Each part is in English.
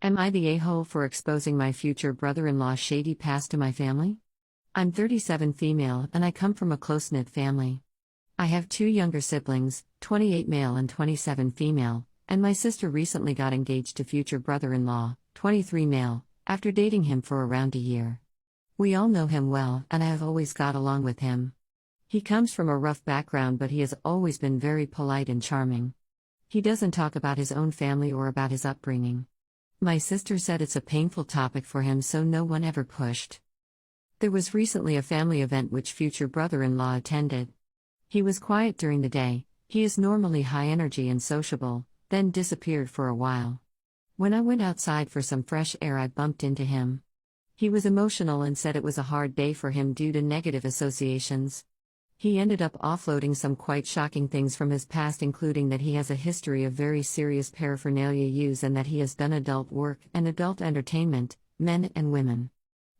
Am I the a-hole for exposing my future brother-in-law's shady past to my family? I'm 37 female and I come from a close-knit family. I have two younger siblings, 28 male and 27 female, and my sister recently got engaged to future brother-in-law, 23 male, after dating him for around a year. We all know him well and I have always got along with him. He comes from a rough background but he has always been very polite and charming. He doesn't talk about his own family or about his upbringing. My sister said it's a painful topic for him, so no one ever pushed. There was recently a family event which future brother-in-law attended. He was quiet during the day, he is normally high energy and sociable, then disappeared for a while. When I went outside for some fresh air I bumped into him. He was emotional and said it was a hard day for him due to negative associations. He ended up offloading some quite shocking things from his past, including that he has a history of very serious paraphernalia use and that he has done adult work and adult entertainment, men and women.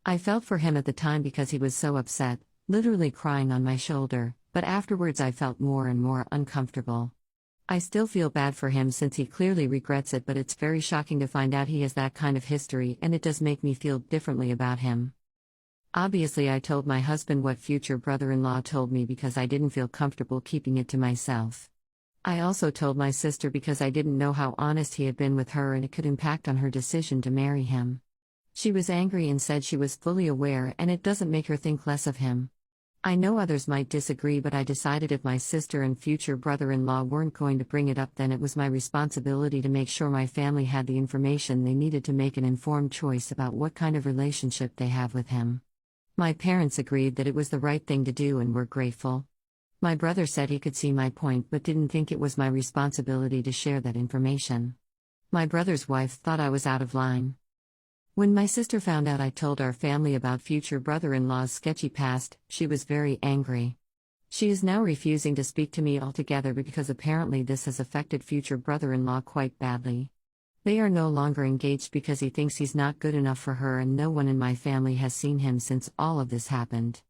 I felt for him at the time because he was so upset, literally crying on my shoulder, but afterwards I felt more and more uncomfortable. I still feel bad for him since he clearly regrets it, but it's very shocking to find out he has that kind of history, and it does make me feel differently about him. Obviously I told my husband what future brother-in-law told me because I didn't feel comfortable keeping it to myself. I also told my sister because I didn't know how honest he had been with her and it could impact on her decision to marry him. She was angry and said she was fully aware and it doesn't make her think less of him. I know others might disagree, but I decided if my sister and future brother-in-law weren't going to bring it up, then it was my responsibility to make sure my family had the information they needed to make an informed choice about what kind of relationship they have with him. My parents agreed that it was the right thing to do and were grateful. My brother said he could see my point but didn't think it was my responsibility to share that information. My brother's wife thought I was out of line. When my sister found out I told our family about future brother-in-law's sketchy past, she was very angry. She is now refusing to speak to me altogether because apparently this has affected future brother-in-law quite badly. They are no longer engaged because he thinks he's not good enough for her, and no one in my family has seen him since all of this happened.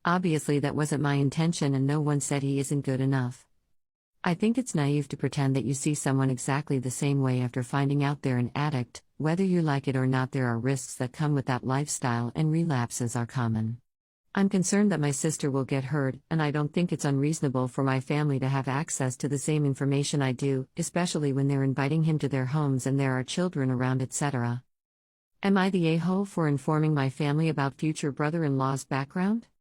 Obviously that wasn't my intention and no one said he isn't good enough. I think it's naive to pretend that you see someone exactly the same way after finding out they're an addict. Whether you like it or not, there are risks that come with that lifestyle and relapses are common. I'm concerned that my sister will get hurt, and I don't think it's unreasonable for my family to have access to the same information I do, especially when they're inviting him to their homes and there are children around, etc. Am I the a-hole for informing my family about future brother-in-law's background?